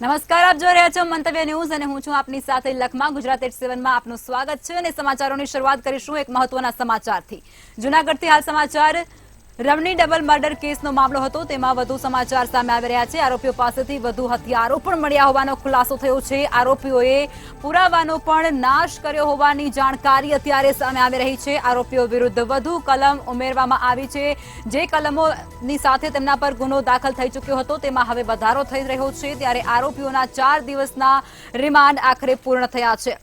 નમસ્કાર, આપ જોઈ રહ્યા છો મંતવ્ય ન્યૂઝ અને હું છું આપની સાથે લખમાં. ગુજરાત 87 માં આપનું સ્વાગત છે અને સમાચારોની શરૂઆત કરીશું એક મહત્વના સમાચારથી. જૂનાગઢથી હાલ સમાચાર. રવની ડબલ મર્ડર કેસનો મામલો હતો, તેમાં વધુ સમાચાર સામે આવી રહ્યા છે. આરોપીઓ પાસેથી વધુ હથિયારો પણ મળ્યા હોવાનો ખુલાસો થયો છે. આરોપીઓએ પુરાવાનો પણ નાશ કર્યો હોવાની જાણકારી અત્યારે સામે આવી રહી છે. આરોપીઓ વિરુદ્ધ વધુ કલમ ઉમેરવામાં આવી છે. જે કલમોની સાથે તેમના પર ગુનો દાખલ થઈ ચૂક્યો હતો તેમાં હવે વધારો થઈ રહ્યો છે. ત્યારે આરોપીઓના 4 દિવસના રિમાન્ડ આખરે પૂર્ણ થયા છે.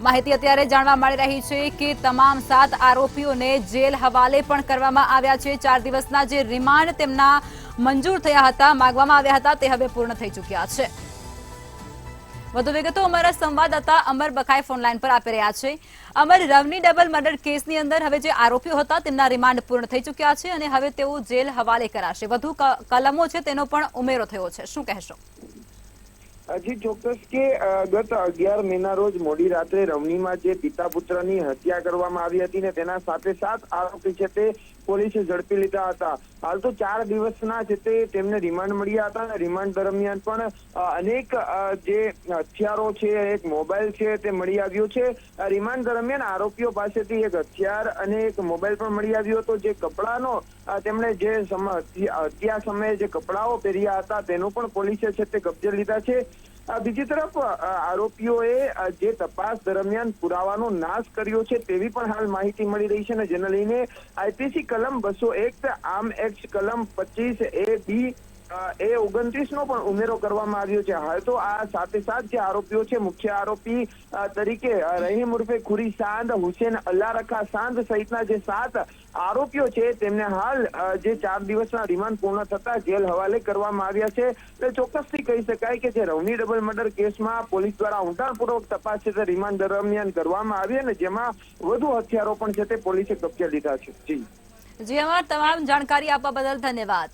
માહિતી અત્યારે જાણવા મળી રહી છે કે તમામ 7 આરોપીઓને જેલ હવાલે પણ કરવામાં આવ્યા છે. 4 દિવસના જે રિમાન્ડ તેમના મંજૂર થયા હતા, માંગવામાં આવ્યા હતા, તે હવે પૂર્ણ થઈ ચૂક્યા છે. વધુ વિગતો અમારા સંવાદદાતા અમર બકાઈ ફોનલાઈન પર આપી રહ્યા છે. અમર, રવની ડબલ મર્ડર કેસની અંદર હવે જે આરોપીઓ હતા તેમના રિમાન્ડ પૂર્ણ થઈ ચૂક્યા છે અને હવે તેઓ જેલ હવાલે કરાશે. વધુ કલમો છે તેનો પણ ઉમેરો થયો છે, શું કહેશો? જી ચોક્કસ કે ગત 11 મેના રોજ મોડી રાત્રે રવનીમાં જે પિતા પુત્રની હત્યા કરવામાં આવી હતી ને તેના સાથે 7 આરોપી છે તે પોલીસે ઝડપી લીધા હતા. હાલ તો 4 દિવસના છે તે તેમને રિમાન્ડ મળ્યા હતા અને રિમાન્ડ દરમિયાન પણ અનેક જે હથિયારો છે, એક મોબાઈલ છે તે મળી આવ્યો છે. રિમાન્ડ દરમિયાન આરોપીઓ પાસેથી એક હથિયાર અને એક મોબાઈલ પણ મળી આવ્યો હતો. જે કપડાનો તેમણે જે હત્યા સમયે જે કપડાઓ પહેર્યા હતા તેનો પણ પોલીસે છે તે કબજે લીધા છે. બીજી તરફ આરોપીઓએ જે તપાસ દરમિયાન પુરાવાનો નાશ કર્યો છે તેવી પણ હાલ માહિતી મળી રહી છે અને જેને લઈને આઈપીસી કલમ 201, આર્મ એક્ટ કલમ 25A, A29 નો પણ ઉમેરો કરવામાં આવ્યો છે. હાલ તો આ સાથે જે આરોપીઓ છે, મુખ્ય આરોપી તરીકે રહીમ ઉર્ફે ખુરી સાંદ, હુસેન અલ્લારખા સાંદ સહિતના જે 7 આરોપીઓ છે તેમને હાલ જે 4 દિવસના રિમાન્ડ પૂર્ણ થતા જેલ હવાલે કરવામાં આવ્યા છે. એટલે ચોક્કસથી કહી શકાય કે જે રવની ડબલ મર્ડર કેસમાં પોલીસ દ્વારા ઊંડાણપૂર્વક તપાસ છે તે રિમાન્ડ દરમિયાન કરવામાં આવી અને જેમાં વધુ હથિયારો પણ છે તે પોલીસે કબજે લીધા છે. જી અમાર તમામ જાણકારી આપવા બદલ ધન્યવાદ.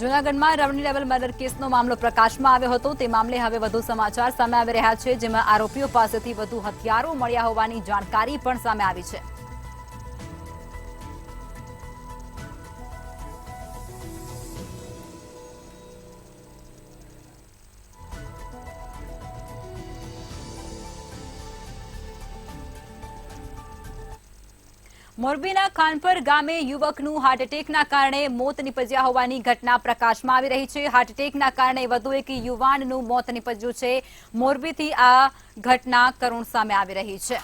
જૂનાગઢમાં રવની ડબલ મર્ડર કેસનો મામલો પ્રકાશમાં આવ્યો હતો. તે મામલે હવે વધુ સમાચાર સામે આવી રહ્યા છે, જેમાં આરોપીઓ પાસેથી વધુ હથિયારો મળ્યા હોવાની જાણકારી પણ સામે આવી છે. મોરબીના ખાનપર ગામે યુવકનું હાર્ટ એટેકના કારણે મોત નીપજ્યા હોવાની ઘટના પ્રકાશમાં આવી રહી છે. હાર્ટ એટેકના કારણે વધુ એક યુવાનનું મોત નીપજ્યું છે. મોરબીથી આ ઘટના કરુણ સામે આવી રહી છે,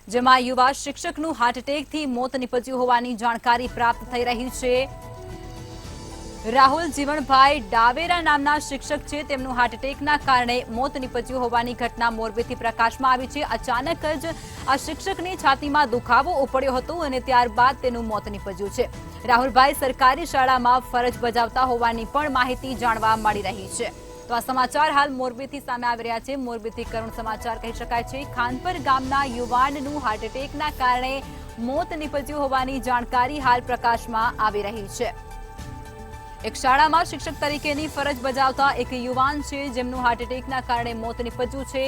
જેમાં યુવા શિક્ષકનું હાર્ટ એટેકથી મોત નીપજ્યું હોવાની જાણકારી પ્રાપ્ત થઈ રહી છે. રાહુલ જીવણભાઈ ડાવેરા નામના શિક્ષક છે, તેમનું હાર્ટ એટેકના કારણે મોત નીપજ્યું હોવાની ઘટના મોરબીથી પ્રકાશમાં આવી છે. અચાનક જ આ શિક્ષકની છાતીમાં દુખાવો ઉપડ્યો હતો અને ત્યારબાદ તેનું મોત નીપજ્યું છે. રાહુલભાઈ સરકારી શાળામાં ફરજ બજાવતા હોવાની પણ માહિતી જાણવા મળી રહી છે. તો આ સમાચાર હાલ મોરબીથી સામે આવી રહ્યા છે. મોરબીથી કરુણ સમાચાર કહી શકાય છે. ખાનપર ગામના યુવાનનું હાર્ટ એટેકના કારણે મોત નીપજ્યું હોવાની જાણકારી હાલ પ્રકાશમાં આવી રહી છે. એક શાળામાં શિક્ષક તરીકેની ફરજ બજાવતા એક યુવાન છે, જેમનું હાર્ટ એટેકના કારણે મોત નીપજ્યું છે.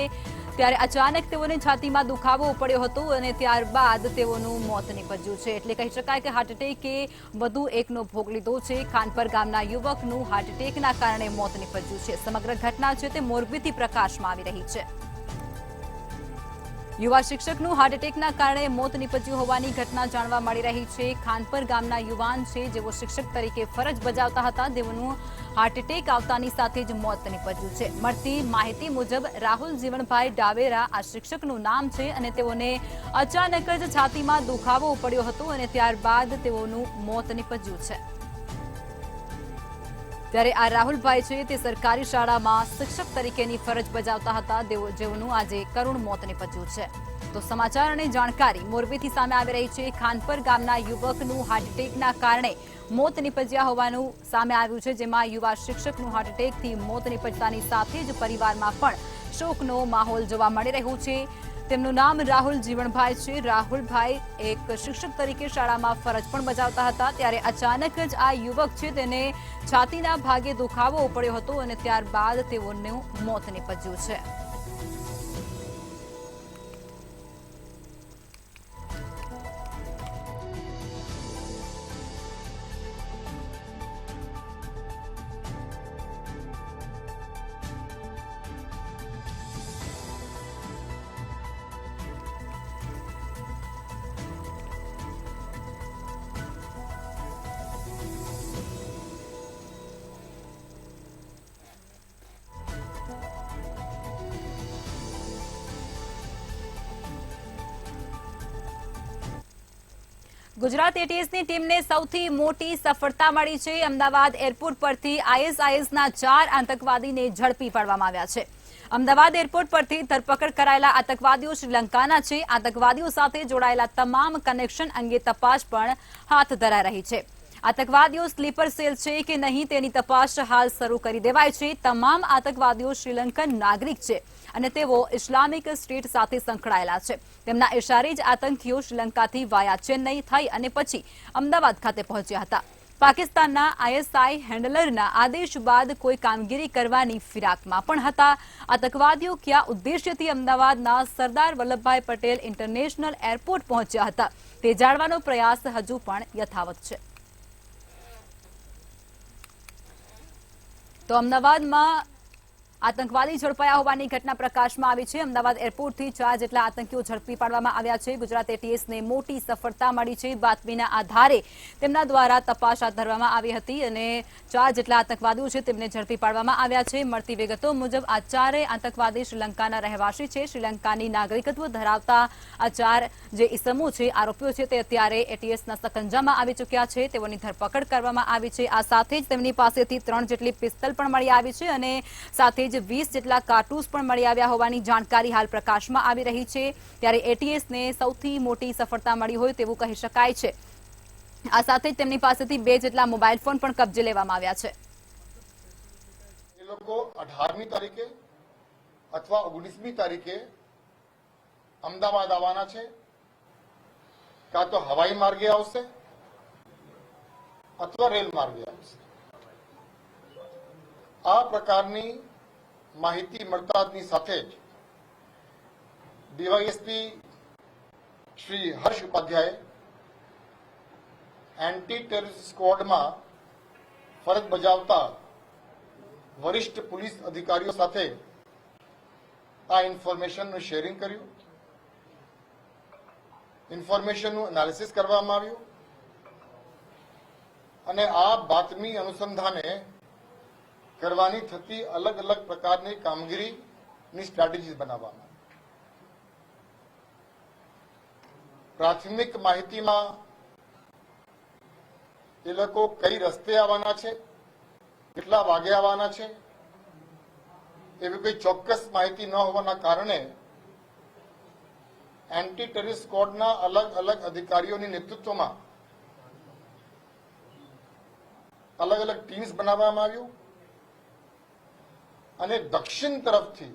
ત્યારે અચાનક તેઓને છાતીમાં દુખાવો પડ્યો હતો અને ત્યારબાદ તેઓનું મોત નીપજ્યું છે. એટલે કહી શકાય કે હાર્ટ એટેકે વધુ એકનો ભોગ લીધો છે. ખાનપર ગામના યુવકનું હાર્ટ એટેકના કારણે મોત નીપજ્યું છે. સમગ્ર ઘટના છે તે મોરબીથી પ્રકાશમાં આવી રહી છે. યુવા શિક્ષકનું હાર્ટ એટેકના કારણે મોત નીપજ્યું હોવાની ઘટના જાણવા મળી રહી છે. ખાનપર ગામના યુવાન છે, જેઓ શિક્ષક તરીકે ફરજ બજાવતા હતા, તેઓનું હાર્ટ એટેક આવતાની સાથે જ મોત નીપજ્યું છે. મળતી માહિતી મુજબ રાહુલ જીવણભાઈ ડાવેરા આ શિક્ષકનું નામ છે અને તેઓને અચાનક જ છાતીમાં દુખાવો પડ્યો હતો અને ત્યારબાદ તેઓનું મોત નીપજ્યું છે. ત્યારે આ રાહુલભાઈ છે તે સરકારી શાળામાં શિક્ષક તરીકેની ફરજ બજાવતા હતા, જેઓનું આજે કરુણ મોત નીપજ્યું છે. તો સમાચાર અને જાણકારી મોરબીથી સામે આવી રહી છે. ખાનપર ગામના યુવકનું હાર્ટ એટેકના કારણે મોત નીપજ્યા હોવાનું સામે આવ્યું છે, જેમાં યુવા શિક્ષકનું હાર્ટ એટેકથી મોત નીપજતાની સાથે જ પરિવારમાં પણ શોકનો માહોલ જોવા મળી રહ્યો છે. તેમનું નામ રાહુલ જીવણભાઈ છે. રાહુલભાઈ એક શિક્ષક તરીકે શાળામાં ફરજ પણ બજાવતા હતા. ત્યારે અચાનક જ આ યુવક છે તેને છાતીના ભાગે દુખાવો પડ્યો હતો અને ત્યારબાદ તેઓનું મોત નીપજ્યું છે. ગુજરાત એટીએસની ટીમને સૌથી મોટી સફળતા મળી છે। અમદાવાદ એરપોર્ટ પરથી આઈએસઆઈએસના 4 આતંકવાદીને ઝડપી પાડવામાં આવ્યા છે। અમદાવાદ એરપોર્ટ પરથી ધરપકડ કરાયેલા આતંકવાદીઓ શ્રીલંકાના છે। આતંકવાદીઓ સાથે જોડાયેલા તમામ કનેક્શન અંગે તપાસ પણ હાથ ધરાઈ રહી છે। આતંકવાદીઓ સ્લીપર સેલ છે કે નહીં તેની તપાસ હાલ શરૂ કરી દેવાઈ છે। તમામ આતંકવાદીઓ શ્રીલંકન નાગરિક છે અને તેઓ ઇસ્લામિક સ્ટેટ સાથે સંકળાયેલા છે। તેમના ઇશારે જ આતંકીઓ શ્રીલંકાથી વાયા ચેન્નઈ થઈ અને પછી અમદાવાદ ખાતે પહોંચ્યા હતા। પાકિસ્તાનના આઈએસઆઈ હેન્ડલરના આદેશ બાદ કોઈ કામગીરી કરવાની ફિરાકમાં પણ હતા। આતંકવાદીઓ કયા ઉદ્દેશ્યથી અમદાવાદના સરદાર વલ્લભભાઈ પટેલ ઇન્ટરનેશનલ એરપોર્ટ પહોંચ્યા હતા તે જાણવાનો પ્રયાસ હજુ પણ યથાવત છે। તો અમદાવાદમાં આતંકવાદી ઝડપાયા હોવાની ઘટના પ્રકાશમાં આવી છે। અમદાવાદ એરપોર્ટથી 4 જેટલા આતંકીઓ ઝડપી પાડવામાં આવ્યા છે। ગુજરાત એટીએસને મોટી સફળતા મળી છે। બાતમીના આધારે તેમના દ્વારા તપાસ હાથ ધરવામાં આવી હતી અને 4 જેટલા આતંકવાદીઓ છે તેમને ઝડપી પાડવામાં આવ્યા છે। મળતી વિગતો મુજબ આ 4 આતંકવાદી શ્રીલંકાના રહેવાસી છે। શ્રીલંકાની નાગરિકત્વ ધરાવતા આ 4 જે ઇસમો છે, આરોપીઓ છે, તે અત્યારે એટીએસના સકંજામાં આવી ચૂક્યા છે। તેઓની ધરપકડ કરવામાં આવી છે। આ સાથે જ તેમની પાસેથી 3 જેટલી પિસ્તલ પણ મળી આવી છે અને સાથે 20 જેટલા કાર્ટૂન્સ પણ મળી આવ્યા હોવાની જાણકારી હાલ પ્રકાશમાં આવી રહી છે। ત્યારે એટીએસને સૌથી મોટી સફળતા મળી હોય તેવું કહી શકાય છે। આ સાથે જ તેમની પાસેથી 2 જેટલા મોબાઈલ ફોન પણ કબજે લેવામાં આવ્યા છે। એ લોકો 18મી તારીખે અથવા 19મી તારીખે અમદાવાદ આવવાના છે। કાં તો હવાઈ માર્ગે આવશે અથવા રેલ માર્ગે આવશે। આ પ્રકારની માહિતી મળતાની સાથે જ DYSP Shri Harsh Upadhyay anti terrorist સ્ક્વોડમાં ફરજ બજાવતા વરિષ્ઠ પોલીસ અધિકારીઓ સાથે આ ઇન્ફોર્મેશનનું શેરિંગ કર્યું। ઇન્ફોર્મેશનનું એનાલિસિસ કરવામાં આવ્યું અને આ બાતમી અનુસંધાને કરવાની થતી અલગ અલગ પ્રકારની કામગીરીની સ્ટ્રેટેજી બનાવવામાં પ્રાથમિક માહિતીમાં એ લોકો કઈ રસ્તે આવવાના છે, કેટલા વાગે આવવાના છે, એવી કોઈ ચોક્કસ માહિતી ન હોવાના કારણે એન્ટી ટેરરિસ્ટ સ્ક્વોડના અલગ અલગ અધિકારીઓની નેતૃત્વમાં અલગ અલગ ટીમ્સ બનાવવામાં આવ્યું અને દક્ષિણ તરફથી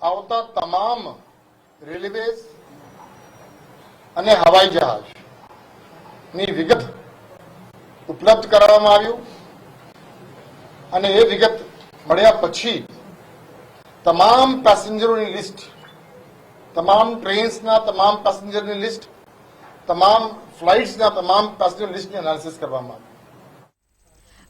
આવતા તમામ રેલવેઝ અને હવાઈ જહાજની વિગત ઉપલબ્ધ કરાવવામાં આવ્યું અને એ વિગત મળ્યા પછી તમામ પેસેન્જરોની લિસ્ટ, તમામ ટ્રેન્સના તમામ પેસેન્જરની લિસ્ટ, તમામ ફ્લાઇટ્સના તમામ પેસેન્જર લિસ્ટની એનાલિસિસ કરવામાં આવ્યું।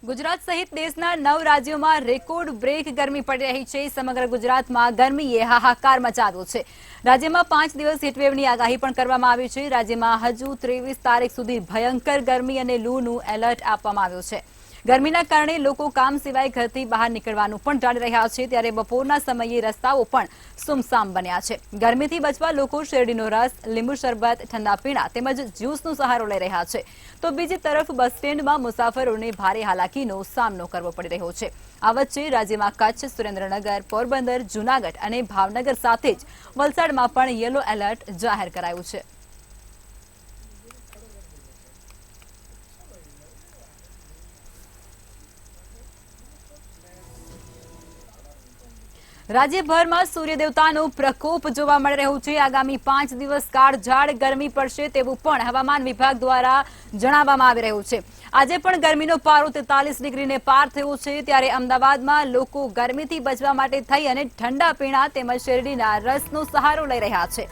ગુજરાત સહિત દેશના 9 રાજ્યોમાં રેકોર્ડ બ્રેક ગરમી પડી રહી છે। સમગ્ર ગુજરાતમાં ગરમીએ હાહાકાર મચાવ્યો છે। રાજ્યમાં 5 દિવસ હીટવેવની આગાહી પણ કરવામાં આવી છે। રાજ્યમાં હજુ 23 તારીખ સુધી ભયંકર ગરમી અને લૂનું એલર્ટ આપવામાં આવ્યું છે। ગરમીના કારણે લોકો કામ સિવાય ઘરથી બહાર નીકળવાનું પણ ટાળી રહ્યા છે। ત્યારે બપોરના સમયે રસ્તાઓ પણ સુમસામ બન્યા છે। ગરમીથી બચવા લોકો શેરડીનો રસ, લીંબુ શરબત, ઠંડા પીણા તેમજ જ્યુસનો સહારો લઈ રહ્યા છે। તો બીજી તરફ બસ સ્ટેન્ડમાં મુસાફરોને ભારે હાલાકીનો સામનો કરવો પડી રહ્યો છે। આ વચ્ચે રાજ્યમાં કચ્છ, સુરેન્દ્રનગર, પોરબંદર, જૂનાગઢ અને ભાવનગર સાથે જ વલસાડમાં પણ યલો એલર્ટ જાહેર કરાયું છે। રાજ્યભરમાં સૂર્યદેવતાનો પ્રકોપ જોવા મળી રહ્યો છે। આગામી 5 દિવસ કાળઝાળ ગરમી પડશે તેવું પણ હવામાન વિભાગ દ્વારા જણાવવામાં આવી રહ્યું છે। આજે પણ ગરમીનો પારો 43 ડિગ્રીને પાર થયો છે। ત્યારે અમદાવાદમાં લોકો ગરમીથી બચવા માટે થઈ અને ઠંડા પીણા તેમજ શેરડીના રસનો સહારો લઈ રહ્યા છે।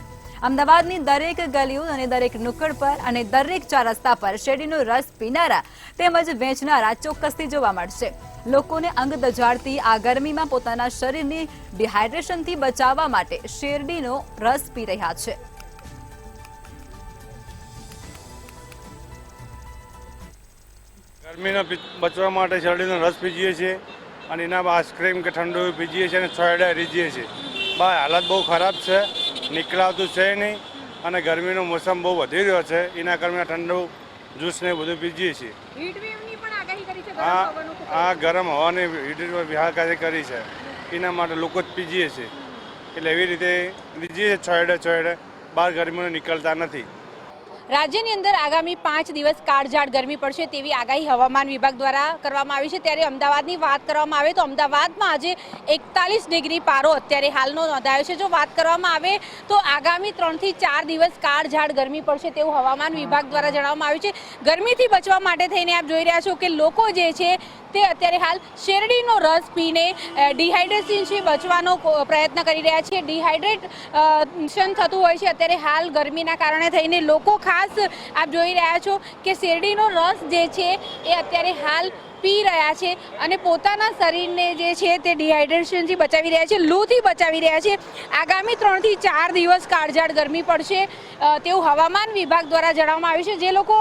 અમદાવાદની દરેક ગલીઓ અને દરેક નુક્કડ પર અને દરેક 4 રસ્તા પર શેરડીનો રસ પીનારા તેમજ વેચનારા ચોક્કસથી જોવા મળશે। લોકોને અંગ દજાડતી આ ગરમીમાં પોતાના શરીરની ડિહાઇડ્રેશનથી બચાવવા માટે શેરડીનો રસ પી રહ્યા છે। ગરમીને બચવા માટે શેરડીનો રસ પીજીએ છીએ અને એના આઈસ્ક્રીમ કે ઠંડુ પીજીએ છીએ અને છોયડા રીજીએ છીએ। બસ હાલત બહુ ખરાબ છે, નીકળાતું છે નહીં અને ગરમીનો મોસમ બહુ વધી રહ્યો છે એના કારણે ઠંડુ જ્યુસ ને બધું પીજીએ છીએ. હીટવેવની પણ આગાહી કરી છે, આ ગરમ હવાની વિહારકારી કરી છે એના માટે લોકો જ પીજીએ છીએ. એટલે એવી રીતે પીજીએ છોડે બહાર ગરમીનો નીકળતા નથી. રાજ્યની અંદર આગામી 5 દિવસ કાળઝાળ ગરમી પડશે તેવી આગાહી હવામાન વિભાગ દ્વારા કરવામાં આવી છે. ત્યારે અમદાવાદની વાત કરવામાં આવે તો અમદાવાદમાં આજે 41 ડિગ્રી પારો અત્યારે હાલનો નોંધાયો છે. જો વાત કરવામાં આવે તો આગામી 3 થી 4 દિવસ કાળઝાળ ગરમી પડશે તેવું હવામાન વિભાગ દ્વારા જણાવવામાં આવ્યું છે. ગરમીથી બચવા માટે થઈને આપ જોઈ રહ્યા છો કે લોકો જે છે તે અત્યારે હાલ શેરડીનો રસ પીને ડિહાઇડ્રેશનથી બચવાનો પ્રયત્ન કરી રહ્યા છે. ડિહાઇડ્રેશન થતું હોય છે અત્યારે હાલ ગરમીના કારણે થઈને લોકો ખાસ આપ જોઈ રહ્યા છો કે શેરડીનો રસ જે છે એ અત્યારે હાલ પી રહ્યા છે અને પોતાના શરીરને જે છે તે ડિહાઇડ્રેશનથી બચાવી રહ્યા છે, લૂથી બચાવી રહ્યા છે. આગામી 3 થી 4 દિવસ કાળઝાળ ગરમી પડશે તેવું હવામાન વિભાગ દ્વારા જણાવવામાં આવ્યું છે. જે લોકો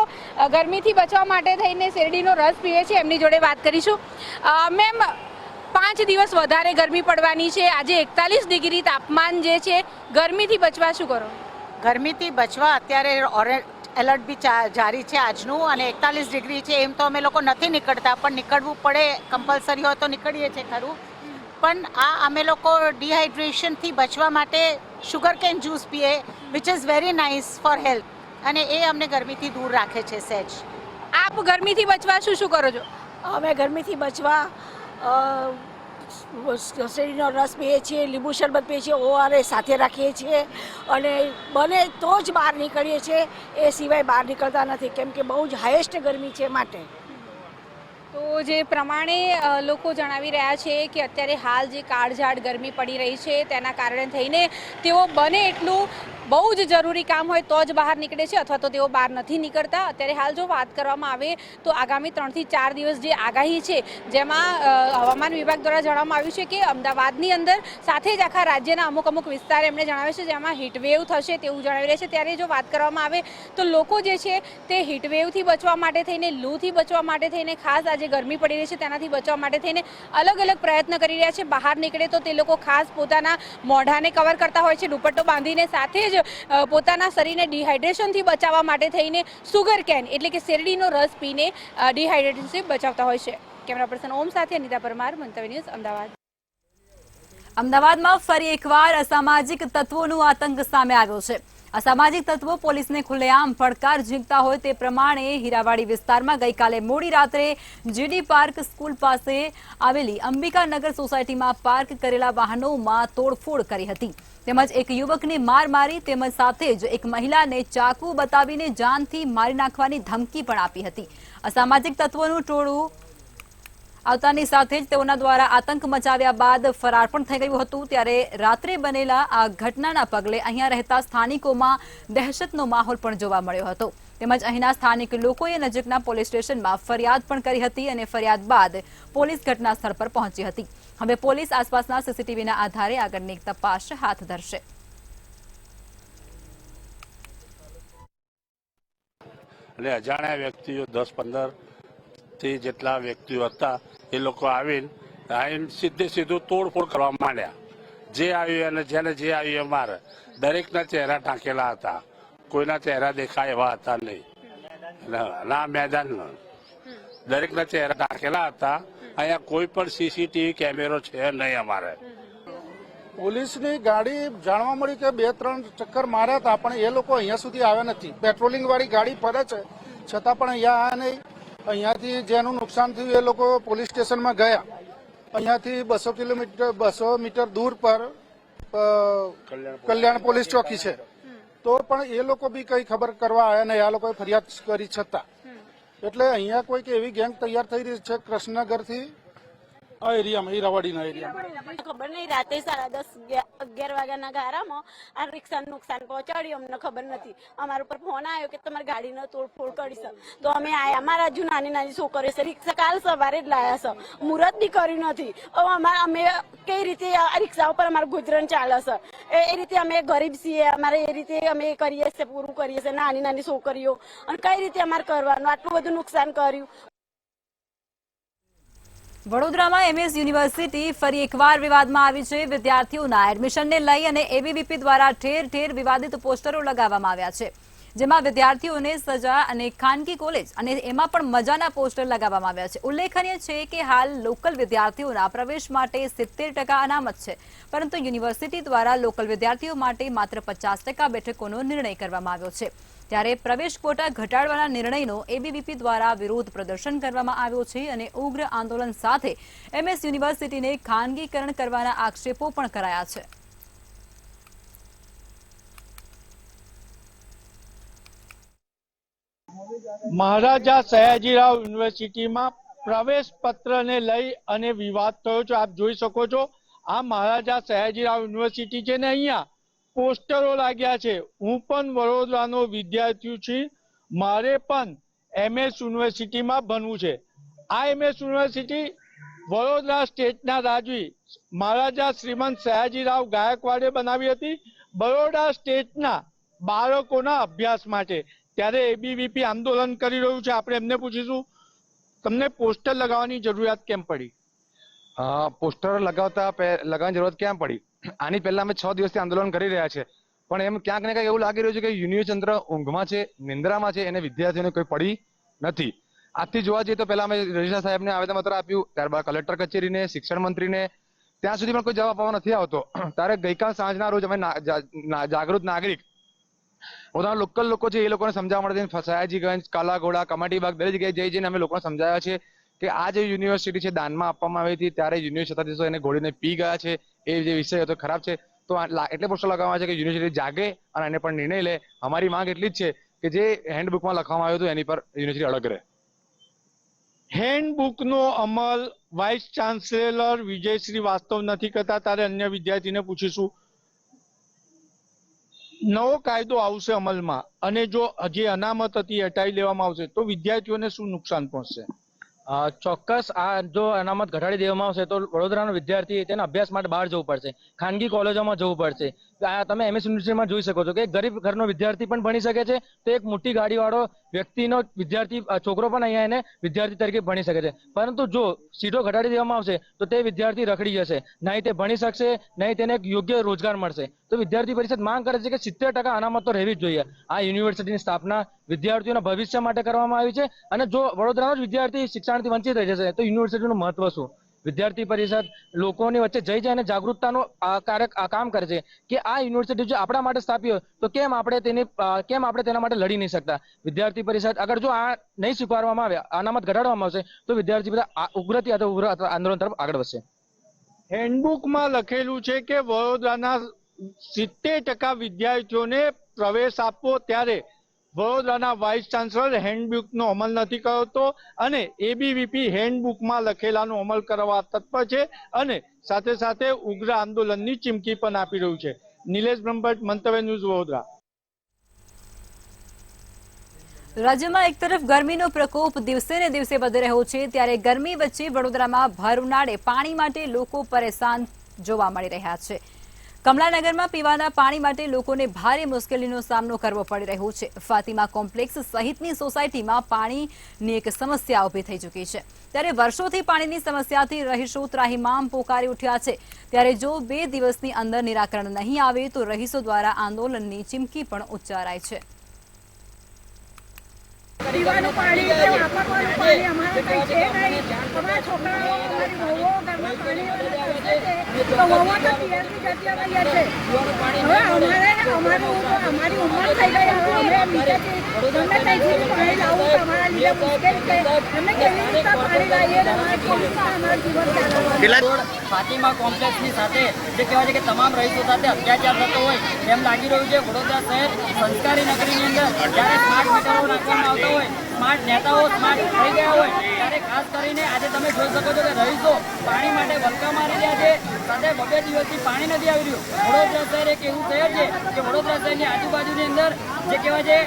ગરમીથી બચવા માટે થઈને શેરડીનો રસ પીવે છે એમની જોડે વાત કરીશું. મેમ, 5 દિવસ વધારે ગરમી પડવાની છે, આજે 41 ડિગ્રી તાપમાન જે છે, ગરમીથી બચવા શું કરો? ગરમીથી બચવા અત્યારે ઓરેન્જ એલર્ટ બી જારી છે આજનું, અને 41 ડિગ્રી છે. એમ તો અમે લોકો નથી નીકળતા, પણ નીકળવું પડે, કમ્પલસરી હોય તો નીકળીએ છીએ ખરું. પણ અમે લોકો ડિહાઇડ્રેશનથી બચવા માટે sugar can juice PA, which is very nice for health, અને એ અમને ગરમીથી દૂર રાખે છે સહેજ. આપ ગરમીથી બચવા શું કરો છો? અમે ગરમીથી બચવા શેરડીનો રસ પીએ છીએ, લીંબુ શરબત પીએ છીએ, ORS સાથે રાખીએ છીએ અને બને તો જ બહાર નીકળીએ છીએ. એ સિવાય બહાર નીકળતા નથી, કેમ કે બહુ જ હાઈએસ્ટ ગરમી છે માટે. તો જે પ્રમાણે લોકો જણાવી રહ્યા છે કે અત્યારે હાલ જે કાળઝાળ ગરમી પડી રહી છે તેના કારણે થઈને તેઓ બને એટલું બહુ જ જરૂરી કામ હોય તો જ બહાર નીકળે છે, અથવા તો તેઓ બહાર નથી નીકળતા. અત્યારે હાલ જો વાત કરવામાં આવે તો આગામી 3 થી 4 દિવસ જે આગાહી છે, જેમાં હવામાન વિભાગ દ્વારા જણાવવામાં આવ્યું છે કે અમદાવાદની અંદર સાથે જ આખા રાજ્યના અમુક વિસ્તાર એમણે જણાવ્યું છે જેમાં હીટવેવ થશે તેવું જણાવી રહ્યા છે. ત્યારે જો વાત કરવામાં આવે તો લોકો જે છે તે હીટવેવથી બચવા માટે થઈને, લૂથી બચવા માટે થઈને, ખાસ આજે ગરમી પડી રહી છે તેનાથી બચવા માટે થઈને અલગ પ્રયત્ન કરી રહ્યા છે. બહાર નીકળે તો તે લોકો ખાસ પોતાના મોઢાને કવર કરતા હોય છે દુપટ્ટો બાંધીને, સાથે જ પોતાના શરીરને ડિહાઇડ્રેશનથી બચાવવા માટે થઈને સુગર કેન એટલે કે શેરડીનો રસ પીને ડિહાઇડ્રેશનથી બચાવતા હોય છે. કેમેરા પર્સન ઓમ સાથે અનિતા પરમાર, મંતવ્ય ન્યૂઝ, અમદાવાદ. અમદાવાદમાં ફરી એકવાર અસામાજિક તત્વોનો આતંક સામે આવ્યો છે. અસામાજિક તત્વો પોલીસને ખુલ્લેઆમ પડકાર ઝીંકતા હોય તે પ્રમાણે હીરાવાડી વિસ્તારમાં ગઈકાલે મોડી રાત્રે GD પાર્ક સ્કૂલ પાસે આવેલી અંબિકાનગર સોસાયટીમાં પાર્ક કરેલા વાહનોમાં તોડફોડ કરી હતી. તેમજ એક યુવકને માર મારી તેમજ સાથે જ એક મહિલાને ચાકુ બતાવીને જાનથી મારી નાખવાની ધમકી પણ આપી હતી. અસામાજિક તત્વોનું ટોળું આવતાની સાથે જ તેઓના દ્વારા આતંક મચાવ્યા બાદ ફરાર પણ થઈ ગયું હતું. ત્યારે રાત્રે બનેલા આ ઘટનાના પગલે અહીંયા રહેતા સ્થાનિકોમાં દહેશતનો માહોલ પણ જોવા મળ્યો હતો. તેમજ અહીંના સ્થાનિક લોકોએ નજીકના પોલીસ સ્ટેશનમાં ફરિયાદ પણ કરી હતી અને ફરિયાદ બાદ પોલીસ ઘટના સ્થળ પર પહોંચી હતી. હવે પોલીસ આસપાસના CCTVના આધારે આગળની તપાસ હાથ ધરશે. એટલે અજાણ્યા વ્યક્તિઓ 10-15 થી જેટલા વ્યક્તિઓ હતા એ લોકો આવીને સીધું તોડફોડ કરવા માંડ્યા. જે આવ્યું અને જેને જે આવ્યું એ મારે. દરેકના ચહેરા ઢાંકેલા હતા, કોઈના ચહેરા દેખાય એવા હતા નહીં. ના મેદાન દરેકના ચહેરા ઢાંકેલા હતા. અહીંયા કોઈ પણ CCTV કેમેરો છે નહીં અમારે. પોલીસની ગાડી જાણવા મળી કે 2-3 ચક્કર માર્યા હતા, પણ એ લોકો અહીંયા સુધી આવ્યા નથી. પેટ્રોલિંગ વાળી ગાડી ફરે છે છતાં પણ અહીંયા આવ્યા નહીં. અહીંયાથી જેનું નુકસાન થયું એ લોકો પોલીસ સ્ટેશનમાં ગયા. અહીંયાથી 200 મીટર દૂર પર કલ્યાણ પોલીસ ચોકી છે, તો પણ એ લોકો બી કઈ ખબર કરવા આવ્યા નહીં. આ લોકોએ ફરિયાદ કરી છતાં. એટલે અહીંયા કોઈક એવી ગેંગ તૈયાર થઈ રહી છે કૃષ્ણનગરથી આ એરિયામાં, હીરાવાડીના એરિયામાં. ખબર નહીં, રાતે 10:30-11 વાગ્યાના ગારામાં આ રિક્ષાનું નુકસાન પહોંચાડ્યું, અમને ખબર નથી. અમારા ઉપર ફોન આવ્યો કે તમારી ગાડીનો તોડફોડ કરી છે, તો અમે આયા. અમારા હજુ નાની છોકરીઓ છે, રિક્ષા કાલ સવારે જ લાયા છે, મુહૂર્ત બી કર્યું નથી. હવે અમે કઈ રીતે આ રિક્ષા ઉપર અમારું ગુજરાન ચાલે છે? એ રીતે અમે ગરીબ છીએ, અમારે એ રીતે અમે કરીએ છીએ, પૂરું કરીએ છીએ. નાની છોકરીઓ, અને કઈ રીતે અમારે કરવાનું? આટલું બધું નુકસાન કર્યું. વડોદરામાં એમએસ યુનિવર્સિટી ફરી એકવાર વિવાદમાં આવી છે. વિદ્યાર્થીઓના એડમિશનને લઈ અને એબીવીપી દ્વારા ઠેર ઠેર વિવાદિત પોસ્ટરો લગાવવામાં આવ્યા છે, જેમાં વિદ્યાર્થીઓને સજા અને ખાનગી કોલેજ અને એમાં પણ મજાના પોસ્ટર લગાવવામાં આવ્યા છે. ઉલ્લેખનીય છે કે હાલ લોકલ વિદ્યાર્થીઓના પ્રવેશ માટે 70% અનામત છે, પરંતુ યુનિવર્સિટી દ્વારા લોકલ વિદ્યાર્થીઓ માટે માત્ર 50% બેઠકોનો નિર્ણય કરવામાં આવ્યો છે. ત્યારે પ્રવેશ કોટા ઘટાડવાના નિર્ણયનો એબીવીપી દ્વારા વિરોધ પ્રદર્શન કરવામાં આવ્યો છે અને ઉગ્ર આંદોલન સાથે એમએસ યુનિવર્સિટીને ખાનગીકરણ કરવાના આક્ષેપો પણ કરાયા છે. મહારાજા સયાજીરાવ યુનિવર્સિટીમાં પ્રવેશ પત્રને લઈ અને વિવાદ થયો છે. આપ જોઈ શકો છો, આ મહારાજા સયાજીરાવ યુનિવર્સિટી છે ને અહીંયા પોસ્ટરો લાગ્યા છે. હું પણ વડોદરાનો વિદ્યાર્થી છું, મારે પણ એમએસ યુનિવર્સિટીમાં ભણવું છે. આ એમએસ યુનિવર્સિટી વડોદરા સ્ટેટના રાજવી મહારાજા શ્રીમંત સયાજીરાવ ગાયકવાડે બનાવી હતી, બરોડા સ્ટેટના બાળકોના અભ્યાસ માટે. ત્યારે એબીવીપી આંદોલન કરી રહ્યું છે. આપણે એમને પૂછીશું, તમને પોસ્ટર લગાવવાની જરૂરિયાત કેમ પડી? પોસ્ટર લગાવવાની જરૂરત કેમ પડી? આની પહેલા અમે 6 દિવસથી આંદોલન કરી રહ્યા છે, પણ એમ ક્યાંક ને ક્યાંક એવું લાગી રહ્યું છે કે યુનિવર્સિટી તંત્ર ઊંઘમાં છે, નિંદ્રામાં છે, એને વિદ્યાર્થીઓને કોઈ પડી નથી. આજથી જોવા જઈએ તો પહેલા અમે રજિસ્ટ્રાર સાહેબને આવેદનપત્ર આપ્યું, ત્યારબાદ કલેક્ટર કચેરીને, શિક્ષણ મંત્રીને, ત્યાં સુધી પણ કોઈ જવાબ આપવા નથી આવતો. ત્યારે ગઈકાલ સાંજના રોજ અમે જાગૃત નાગરિક પોતાના લોકલ લોકો છે એ લોકોને સમજાવવા માટે સયાજીગંજ, કાલાઘોડા, કમાટીબાગ દરેક જગ્યાએ જઈને અમે લોકોને સમજાવ્યા છે કે આ જે યુનિવર્સિટી છે દાનમાં આપવામાં આવી હતી, ત્યારે યુનિવર્સિટી સત્તાધીશો એને ઘોડીને પી ગયા છે. એ જે વિષય હતો ખરાબ છે. તો એટલે પોસ્ટર લગાવવામાં છે કે યુનિવર્સિટી જાગે અને એને પણ નિર્ણય લે. અમારી માંગ એટલી જ છે કે જે હેન્ડબુકમાં લખવામાં આવ્યું હતું એની પર યુનિવર્સિટી અડગ રહે. હેન્ડબુકનો અમલ વાઇસ ચાન્સેલર વિજય શ્રીવાસ્તવ નથી કરતા, ત્યારે અન્ય વિદ્યાર્થીને પૂછીશું. નવો કાયદો આવશે અમલમાં અને જો જે અનામત હતી હટાવી લેવામાં આવશે તો વિદ્યાર્થીઓને શું નુકસાન પહોંચશે? ચોક્કસ આ જો અનામત ઘટાડી દેવામાં આવશે તો વડોદરાનો વિદ્યાર્થી તેના અભ્યાસ માટે બહાર જવું પડશે, ખાનગી કોલેજોમાં જવું પડશે. તમે એમએસ યુનિવર્સિટીમાં જોઈ શકો છો કે ગરીબ ઘરનો વિદ્યાર્થી પણ ભણી શકે છે, તો એક મોટી ગાડીવાળો વ્યક્તિનો વિદ્યાર્થી છોકરો પણ અહીંયા એને વિદ્યાર્થી તરીકે ભણી શકે છે. પરંતુ જો સીટો ઘટાડી દેવામાં આવશે તો તે વિદ્યાર્થી રખડી જશે, નહીં તે ભણી શકશે, નહીં તેને એક યોગ્ય રોજગાર મળશે. તો વિદ્યાર્થી પરિષદ માંગ કરે છે કે 70% અનામત તો રહેવી જ જોઈએ. આ યુનિવર્સિટીની સ્થાપના વિદ્યાર્થીઓના ભવિષ્ય માટે કરવામાં આવી છે, અને જો વડોદરાનો જ વિદ્યાર્થી શિક્ષણથી વંચિત રહી જશે તો યુનિવર્સિટીનું મહત્વ શું? વિદ્યાર્થી પરિષદ લોકોની વચ્ચે જઈ જાય અને જાગૃતતાનું કામ કરે છે કે આ યુનિવર્સિટી જો આપણા માટે સ્થાપી હોય તો કેમ આપણે તેના માટે લડી નહીં શકતા? વિદ્યાર્થી પરિષદ અગર જો આ નહીં સ્વીકારવામાં આવે, અનામત ઘટાડવામાં આવશે તો વિદ્યાર્થી પરિષદ ઉગ્રથી ઉગ્ર આંદોલન તરફ આગળ વધશે. હેન્ડબુકમાં લખેલું છે કે વડોદરાના 70% વિદ્યાર્થીઓને પ્રવેશ આપવો, ત્યારે વડોદરાના વાઇસ ચાન્સલર હેન્ડબુકનો અમલ નથી કરતો અને એબીવીપી હેન્ડબુકમાં લખેલાનો અમલ કરવા તત્પર છે અને સાથે સાથે ઉગ્ર આંદોલનની ચીમકી પણ આપી રહ્યું છે. નિલેશ બ્રહ્મભટ્ટ, મંતવ્ય ન્યૂઝ, વડોદરા. રાજ્યમાં એક તરફ ગરમીનો પ્રકોપ દિવસે ને દિવસે વધી રહ્યો છે, ત્યારે ગરમી વચ્ચે વડોદરામાં ભર ઉનાળે પાણી માટે લોકો પરેશાન જોવા મળી રહ્યા છે. કમલાનગરમાં પીવાના પાણી માટે લોકોને ભારે મુશ્કેલીનો સામનો કરવો પડી રહ્યો છે. ફાતિમા કોમ્પ્લેક્સ સહિતની સોસાયટીમાં પાણીની એક સમસ્યા ઊભી થઈ ચૂકી છે. ત્યારે વર્ષોથી પાણીની સમસ્યાથી રહીશો ત્રાહિમામ પોકારી ઉઠ્યા છે. ત્યારે જો 2 દિવસની અંદર નિરાકરણ નહીં આવે તો રહીશો દ્વારા આંદોલનની ચીમકી પણ ઉચ્ચારાય છે. પીવાનું પાણી કે વાપરવાનું પાણી અમારે કઈ છે નહીં. અમારા છોકરાઓ અમારી વહુઓ ઘરમાં પાણી તો વહુઓ તો પિયરથી જતી રહીએ છે. હવે અમારી ઉંમર થઈ ગઈ, હવે અમે બીજેથી ગમે ત્યાંથી પાણી લાવવું તો અમારા લીધે મુશ્કેલ છે. અમે કેવી રીતે પાણી લાવીએ ને કેવી રીતે અમારું જીવન ચાલવાનું? ફાતિમા કોમ્પ્લેક્સની સાથે જે કહેવાય છે કે તમામ રહીશો સાથે અત્યાચાર થતો હોય એમ લાગી રહ્યું છે. વડોદરા શહેર સંસ્કારી નગરીની અંદર જ્યારે સ્માર્ટ મીટરો નાખવામાં આવતા હોય, સ્માર્ટ નેતાઓ સ્માર્ટ થઈ ગયા હોય, ત્યારે ખાસ કરીને આજે તમે જોઈ શકો છો કે રહીશો પાણી માટે વલકા મારી રહ્યા છે. સાથે 2 દિવસથી પાણી નથી આવી રહ્યું. વડોદરા શહેર એક એવું શહેર છે કે વડોદરા શહેરની આજુબાજુની અંદર જે કહેવાય છે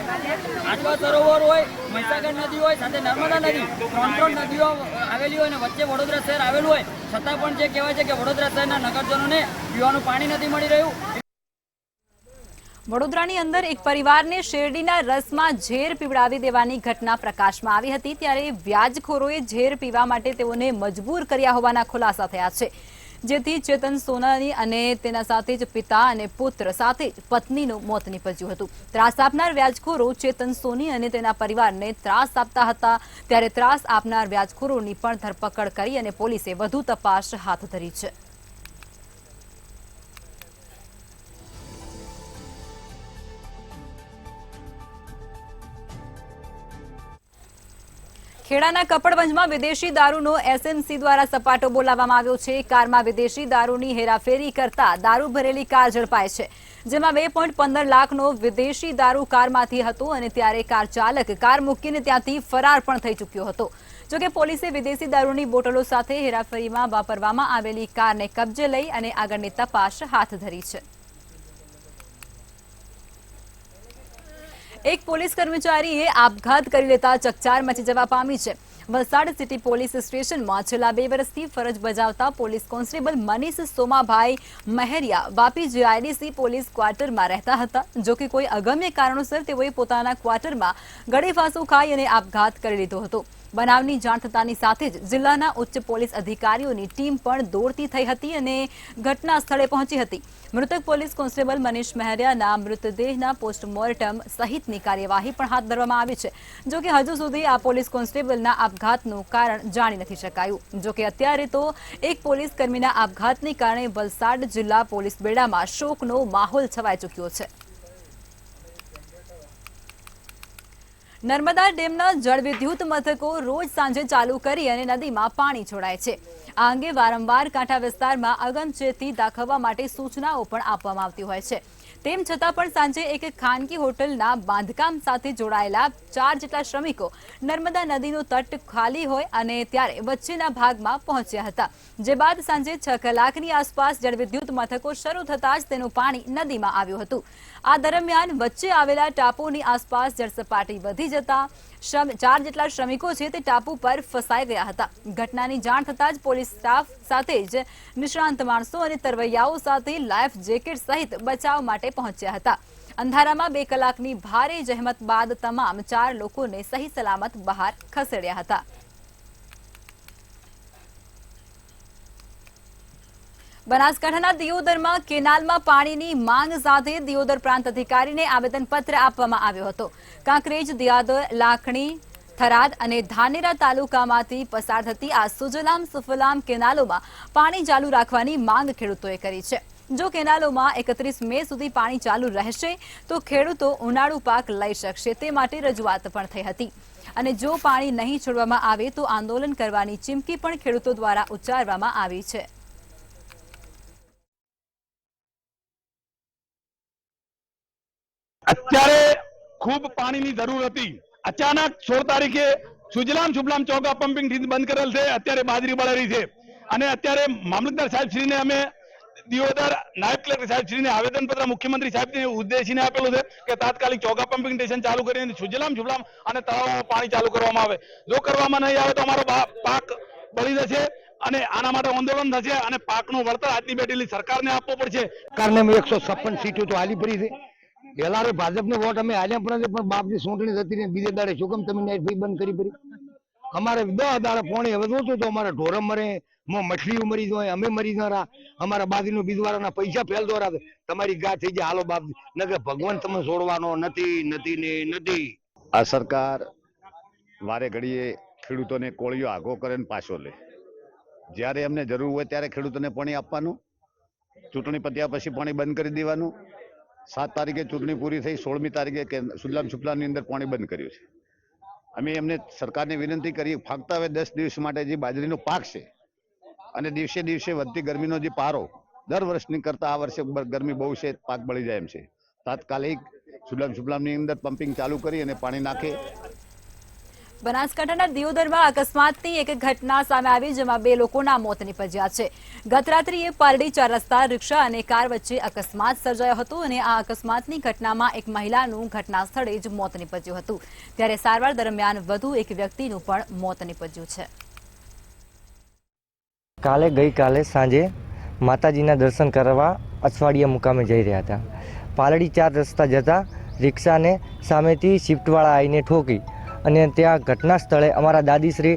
આજવા સરોવર હોય, મહીસાગર નદી હોય, સાથે નર્મદા નદી, 3 નદીઓ આવેલી હોય અને વચ્ચે વડોદરા શહેર આવેલું હોય, છતાં પણ જે કહેવાય છે કે વડોદરા શહેરના નગરજનોને પીવાનું પાણી નથી મળી રહ્યું. વડોદરાની અંદર એક પરિવારને શેરડીના રસમાં ઝેર પીવડાવી દેવાની ઘટના પ્રકાશમાં આવી હતી, ત્યારે વ્યાજખોરોએ ઝેર પીવા માટે તેઓને મજબૂર કર્યા હોવાના ખુલાસા થયા છે, જેથી ચેતન સોનાની અને તેના સાથે જ પિતા અને પુત્ર સાથે જ પત્નીનું મોત નીપજ્યું હતું। ત્રાસ આપનાર વ્યાજખોરો ચેતન સોની અને તેના પરિવારને ત્રાસ આપતા હતા, ત્યારે ત્રાસ આપનાર વ્યાજખોરોની પણ ધરપકડ કરી અને પોલીસે વધુ તપાસ હાથ ધરી છે। ખેડાના કપડવંજમાં વિદેશી દારૂનો એસએમસી દ્વારા સપાટો બોલાવવામાં આવ્યો છે। કારમાં વિદેશી દારૂની હેરાફેરી કરતા દારૂ ભરેલી કાર ઝડપાય છે, જેમાં 2.15 લાખનો વિદેશી દારૂ કારમાંથી હતો અને ત્યારે કાર ચાલક કાર મૂકીને ત્યાંથી ફરાર પણ થઈ ચૂક્યો હતો। જોકે પોલીસે વિદેશી દારૂની બોટલો સાથે હેરાફેરીમાં વાપરવામાં આવેલી કારને કબજે લઈ અને આગળની તપાસ હાથ ધરી છે। એક પોલીસ કર્મચારીએ આપઘાત કરી લેતા ચકચાર મચી જવા પામી છે। વલસાડ સિટી પોલીસ સ્ટેશનમાં છેલ્લા 2 વર્ષથી ફરજ બજાવતા police constable Manish Somabhai Mehariya Vapi GIDC police ક્વાર્ટરમાં રહેતા હતા। જો કે કોઈ અગમ્ય કારણોસર તેઓએ પોતાના ક્વાર્ટરમાં ગળે ફાંસો ખાઈ અને આપઘાત કરી લીધો હતો। બનાવની જાણ થતાની સાથે જ જિલ્લાના ઉચ્ચ પોલીસ અધિકારીઓની ટીમ પણ દોડતી થઈ હતી અને ઘટના સ્થળે પહોંચી હતી। મૃતક પોલીસ કોન્સ્ટેબલ મનીષ મહેરિયાના મૃતદેહના પોસ્ટમોર્ટમ સહિતની કાર્યવાહી પણ હાથ ધરવામાં આવી છે। જો કે હજુ સુધી આ પોલીસ કોન્સ્ટેબલના આપઘાતનું કારણ જાણી નથી શકાયું। જો કે અત્યારે તો એક પોલીસ કર્મીના આપઘાતને કારણે વલસાડ જિલ્લા પોલીસ બેડામાં શોકનો માહોલ છવાઈ ચૂક્યો છે। નર્મદા ડેમના જળવિદ્યુત મથકો રોજ સાંજે ચાલુ કરી અને નદીમાં પાણી છોડાય છે। આ અંગે વારંવાર કાંઠા વિસ્તારમાં અગમચેતી દાખવવા માટે સૂચનાઓ પણ આપવામાં આવતી હોય છે। તેમ છતાં પણ સાંજે એક ખાનગી હોટલના બાંધકામ સાથે જોડાયેલા 4 જેટલા શ્રમિકો નર્મદા નદીનો તટ ખાલી હોય અને ત્યારે વચ્ચેના ભાગમાં પહોંચ્યા હતા, જે બાદ સાંજે 6 કલાકની આસપાસ જળવિદ્યુત મથકો શરૂ થતાં જ તેનું પાણી નદીમાં આવ્યું હતું। આ દરમિયાન વચ્ચે આવેલા ટાપુની આસપાસ જળસપાટી વધી જતા 4 જેટલા શ્રમિકો છે તે ટાપુ પર ફસાઈ ગયા હતા। ઘટનાની જાણ થતાં જ પોલીસ સ્ટાફ સાથે જ નિષ્ણાંત માણસો અને તરવૈયાઓ સાથે લાઈફ જેકેટ સહિત બચાવ માટે પહોંચ્યા હતા। અંધારામાં 2 કલાકની ભારે જહેમત બાદ તમામ 4 લોકોને સહી સલામત બહાર ખસેડ્યા હતા। બનાસકાંઠાના દિયોદરમાં કેનાલમાં પાણીની માંગ સાથે દિયોદર પ્રાંત અધિકારીને આવેદનપત્ર આપવામાં આવ્યો હતો। કાંકરેજ, દિયોદર, લાખણી, થરાદ અને ધાનેરા તાલુકામાંથી પસાર થતી આ સુજલામ સુફલામ કેનાલોમાં પાણી ચાલુ રાખવાની માંગ ખેડૂતોએ કરી છે। જો કેનાલોમાં 31 મે સુધી પાણી ચાલુ રહેશે તો ખેડૂતો ઉનાળુ પાક લઈ શકશે, તે માટે રજૂઆત પણ થઈ હતી અને જો પાણી નહીં છોડવામાં આવે તો આંદોલન કરવાની ચીમકી પણ ખેડૂતો દ્વારા ઉચ્ચારવામાં આવી છે। અત્યારે ખૂબ પાણીની જરૂર હતી। અચાનક 16 તારીખે સુજલામ સુફલામ ચોગા પમ્પિંગ બંધ કરેલ છે। અત્યારે બાજરી બળેલી છે અને અત્યારે મામલતદાર સાહેબ શ્રીને અમે દિયોદર નાયબ કલેક્ટર સાહેબ શ્રીને આવેદનપત્ર મુખ્યમંત્રી સાહેબને ઉદ્દેશીને આપેલું છે કે તાત્કાલિક ચોગા પમ્પિંગ સ્ટેશન ચાલુ કરીને સુજલામ સુફલામ અને તળાવમાં પાણી ચાલુ કરવામાં આવે। જો કરવામાં નહીં આવે તો અમારો પાક બળી જશે અને આના માટે આંદોલન થશે અને પાકનું વળતર આજની બેઠેલી સરકારને આપવો પડશે। સરકારને 156 સીટો તો આલી પડી છે। પેલા ભાજપને વોટ અમે આલ્યા પણ બાપની ચૂંટણી થતી ને બીજે દાડે શું કેમ તમે નાઈટ ફી બંધ કરી પડી? અમારે 10 દાડે પાણી હવે નહોતું તો અમારે ઢોરમ મરે, મછલીઓ મરી જાય, અમે મરી જરા, અમારા બાજુનું બીજવાળાના પૈસા ફેલ દોરા તમારી ગા થઈ જાય હાલો બાપ, ન કે ભગવાન તમે છોડવાનો નથી નથી ને નથી। આ સરકાર વારે ઘડીએ ખેડૂતોને કોળિયો આગો કરે ને પાછો લે। જ્યારે એમને જરૂર હોય ત્યારે ખેડૂતોને પાણી આપવાનું, ચૂંટણી પત્યા પછી પાણી બંધ કરી દેવાનું। 7 તારીખે ચૂંટણી પૂરી થઈ, 16મી તારીખે સુજલામ સુફલામની અંદર પાણી બંધ કર્યું છે। અમે એમને સરકારને વિનંતી કરી ફક્ત હવે 10 દિવસ માટે જે બાજરીનો પાક છે અને દિવસે દિવસે વધતી ગરમીનો જે પારો દર વર્ષની કરતા આ વર્ષે ગરમી બહુ છે, પાક બળી જાય એમ છે। તાત્કાલિક સુજલામ સુફલામની અંદર પમ્પિંગ ચાલુ કરી અને પાણી નાખે। બનાસકાંઠાના દિયોદરમાં અકસ્માતની એક ઘટના સામે આવી, જેમાં 2 લોકોના મોત નીપજ્યા છે। ગત રાત્રિએ પારડી 4 રસ્તા રિક્ષા અને કાર વચ્ચે અકસ્માત સર્જાયો હતો અને આ અકસ્માતની ઘટનામાં એક મહિલાનું ઘટના સ્થળે જ મોત નીપજ્યું હતું, ત્યારે સારવાર દરમિયાન વધુ એક વ્યક્તિનું પણ મોત નીપજ્યું છે। ગઈકાલે સાંજે માતાજીના દર્શન કરવા અછવાડિયા મુકામે જઈ રહ્યા હતા। પાલડી 4 રસ્તા જતા રિક્ષાને સામેથી શિફ્ટવાળા આવીને ઠોકી અને ત્યાં ઘટના સ્થળે અમારા દાદીશ્રી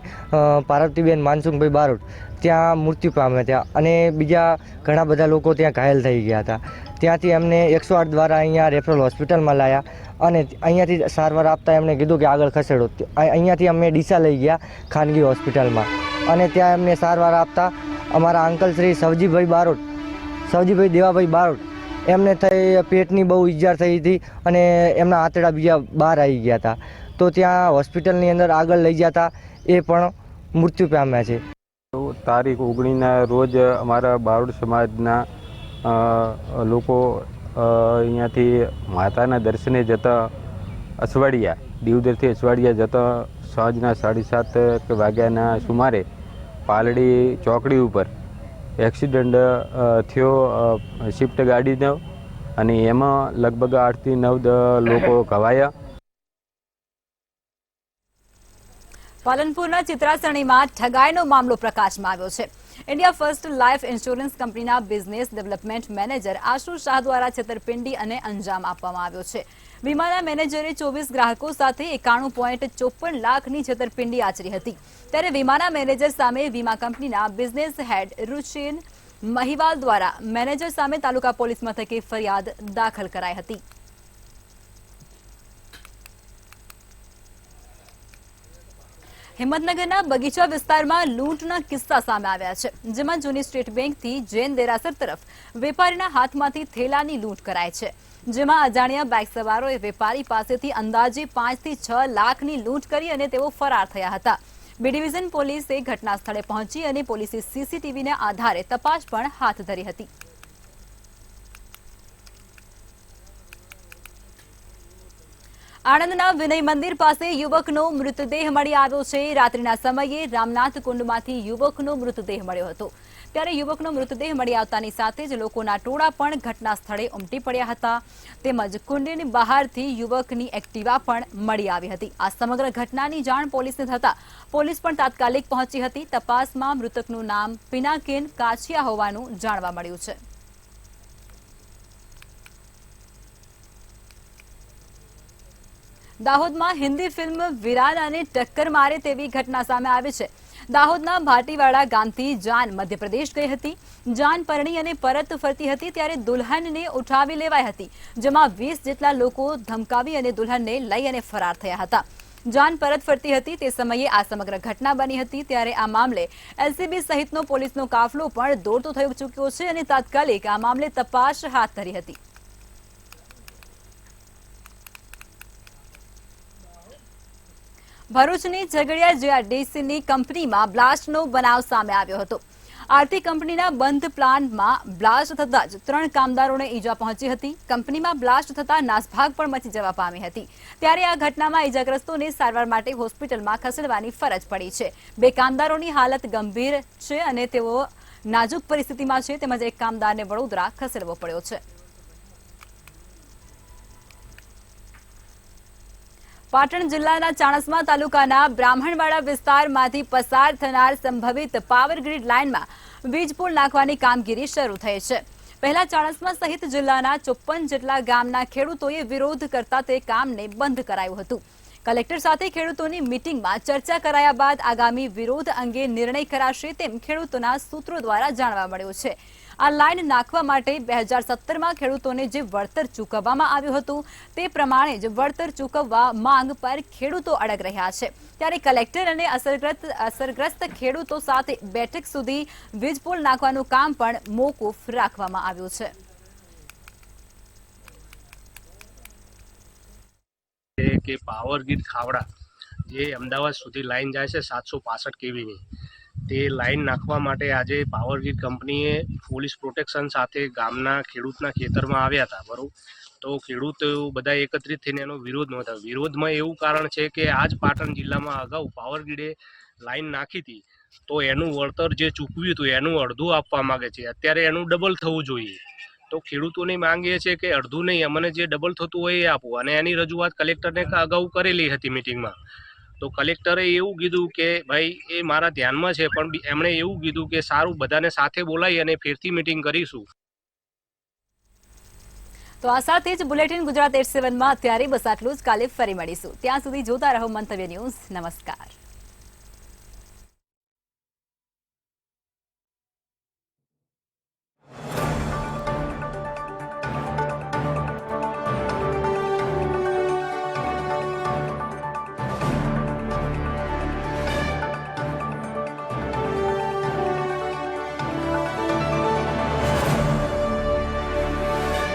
પાર્વતીબેન માનસુખભાઈ બારોટ ત્યાં મૃત્યુ પામ્યા હતા અને બીજા ઘણા બધા લોકો ત્યાં ઘાયલ થઈ ગયા હતા. ત્યાંથી એમને 108 દ્વારા અહીંયા રેફરલ હોસ્પિટલમાં લાવ્યા અને અહીંયાથી સારવાર આપતા એમણે કીધું કે આગળ ખસેડો. અહીંયાથી અમે ડીસા લઈ ગયા ખાનગી હોસ્પિટલમાં અને ત્યાં એમને સારવાર આપતા અમારા અંકલ શ્રી સવજીભાઈ દેવાભાઈ બારોટ એમને થઈ પેટની બહુ ઈજા થઈ હતી અને એમના આંતરડા બીજા બહાર આવી ગયા હતા. તો ત્યાં હોસ્પિટલની અંદર આગળ લઈ જતા એ પણ મૃત્યુ પામ્યા છે. તારીખ 19ના રોજ અમારા બારોટ સમાજના લોકો અહીંયાથી માતાના દર્શને જતા અસવાડિયા દીવદરથી અસવાડિયા જતા સાંજના 7:30 વાગ્યાના સુમારે પાલડી ચોકડી ઉપર એક્સિડન્ટ થયો શિફ્ટ ગાડીનો અને એમાં લગભગ 8 થી 9 લોકો ઘવાયા. પાલનપુરના ચિત્રાસણીમાં ઠગાઈનો મામલો પ્રકાશમાં આવ્યો છે. ઇન્ડિયા ફર્સ્ટ લાઈફ ઇન્સ્યોરન્સ કંપનીના business development manager Ashu Shah દ્વારા છેતરપિંડી અને અંજામ આપવામાં આવ્યો છે. વીમાના મેનેજરે 24 ગ્રાહકો સાથે 91.54 લાખની છેતરપિંડી આચરી હતી. ત્યારે વીમાના મેનેજર સામે વીમા કંપનીના બિઝનેસ હેડ રુચિન મહિવાલ દ્વારા મેનેજર સામે તાલુકા પોલીસ મથકે ફરિયાદ દાખલ કરાઈ હતી. હિંમતનગરના બગીચા વિસ્તારમાં લૂંટના કિસ્સા સામે આવ્યા છે, જેમાં જૂની સ્ટેટ બેંકથી જૈન દેરાસર તરફ વેપારીના હાથમાંથી થેલાની લૂંટ કરાય છે, જેમાં અજાણ્યા બાઇક સવારોએ વેપારી પાસેથી અંદાજે 5 થી 6 લાખની લૂંટ કરી અને તેઓ ફરાર થયા હતા. બી ડિવિઝન પોલીસે ઘટના સ્થળે પહોંચી અને પોલીસે સીસીટીવીના આધારે તપાસ પણ હાથ ધરી હતી. આણંદના વિનય મંદિર પાસે યુવકનો મૃતદેહ મળી આવ્યો છે. રાત્રિના સમયે રામનાથ કુંડમાંથી યુવકનો મૃતદેહ મળ્યો હતો. ત્યારે યુવકનો મૃતદેહ મળી આવતાની સાથે જ લોકોના ટોળા પણ ઘટના સ્થળે ઉમટી પડ્યા હતા. તેમજ કુંડની બહારથી યુવકની એક્ટિવા પણ મળી આવી હતી. આ સમગ્ર ઘટનાની જાણ પોલીસને થતા પોલીસ પણ તાત્કાલિક પહોંચી હતી. તપાસમાં મૃતકનું નામ પિનાકેન કાછિયા હોવાનું જાણવા મળ્યું છે. દાહોદમાં હિન્દી ફિલ્મ વીરાનાને ટક્કર મારે તેવી ઘટના સામે આવી છે. દાહોદના ભાટીવાડા ગામથી જાન મધ્યપ્રદેશ ગઈ હતી. જાન પરણી અને પરત ફરતી હતી ત્યારે દુલ્હનને ઉઠાવી લેવાઈ હતી, જેમાં 20 જેટલા લોકો ધમકાવી અને દુલ્હનને લઈ અને ફરાર થયા હતા. જાન પરત ફરતી હતી તે સમયે આ સમગ્ર ઘટના બની હતી. ત્યારે આ મામલે એલસીબી સહિતનો પોલીસનો કાફલો પણ દોડતો થઈ ચૂક્યો છે અને તાત્કાલિક આ મામલે તપાસ હાથ ધરી હતી. ભરૂચની ઝઘડિયા જીઆઈડીસીની કંપનીમાં બ્લાસ્ટનો બનાવ સામે આવ્યો હતો. આરતી કંપનીના બંધ પ્લાન્ટમાં બ્લાસ્ટ થતાં જ 3 કામદારોને ઈજા પહોંચી હતી. કંપનીમાં બ્લાસ્ટ થતાં નાસભાગ પણ મચી જવા પામી હતી. ત્યારે આ ઘટનામાં ઈજાગ્રસ્તોને સારવાર માટે હોસ્પિટલમાં ખસેડવાની ફરજ પડી છે. 2 કામદારોની હાલત ગંભીર છે અને તેઓ નાજુક પરિસ્થિતિમાં છે. તેમજ એક કામદારને વડોદરા ખસેડવો પડ્યો છે. પાટણ જિલ્લાના ચાણસ્મા તાલુકાના બ્રાહ્મણવાડા વિસ્તારમાંથી પસાર થનાર સંભવિત પાવર ગ્રીડ લાઇનમાં વીજ પુલ નાખવાની કામગીરી શરૂ થઈ છે. પહેલા ચાણસ્મા સહિત જિલ્લાના 54 જેટલા ગામના ખેડૂતોએ વિરોધ કરતા તે કામને બંધ કરાયું હતું. કલેક્ટર સાથે ખેડૂતોની મીટિંગમાં ચર્ચા કરાયા બાદ આગામી વિરોધ અંગે નિર્ણય કરાશે તેમ ખેડૂતોના સૂત્રો દ્વારા જાણવા મળ્યું છે. આ લાઇન નાખવા માટે 2017માં ખેડૂતોને જે વળતર ચૂકવવામાં આવ્યું હતું તે પ્રમાણે જ વળતર ચૂકવવા માંગ પર ખેડૂતો અડગ રહ્યા છે. ત્યારે કલેક્ટર અને અસરગ્રસ્ત ખેડૂતો સાથે બેઠક સુધી વીજ પુલ નાખવાનું કામ પણ મોકૂફ રાખવામાં આવ્યું છે. કે પાવર ગ્રીડ ખાવડા જે અમદાવાદ સુધી લાઈન જાય છે 765 કેવીની, તે લાઈન નાખવા માટે આજે પાવર ગ્રીડ કંપનીએ પોલીસ પ્રોટેક્શન સાથે ગામના ખેડૂતના ખેતરમાં આવ્યા હતા. બરોબર, તો ખેડૂતો બધા એકત્રિત થઈને એનો વિરોધ નોંધાવ્યો. વિરોધમાં એવું કારણ છે કે આજ પાટણ જિલ્લામાં અગાઉ પાવર ગ્રીડે લાઈન નાખી હતી તો એનું વળતર જે ચૂકવ્યું હતું એનું અડધું આપવા માંગે છે. અત્યારે એનું ડબલ થવું જોઈએ. તો ખેડૂતોની માંગ એ છે કે અડધું નહીં, અમને જે ડબલ થતું હોય એ આપો. અને એની રજૂઆત કલેક્ટરને અગાઉ કરેલી હતી મીટિંગમાં. તો કલેક્ટરે એવું કીધું કે ભાઈ એ મારા ધ્યાનમાં છે, પણ એમણે એવું કીધું કે સારું બધાને સાથે બોલાવી અને ફેરથી મીટિંગ કરીશું. તો આ સાથે જ બુલેટિન ગુજરાત 87 માં અત્યારે બસ આટલું જ. કાલે ફરી મળીશું. ત્યાં સુધી જોતા રહો મંતવ્ય ન્યૂઝ. નમસ્કાર.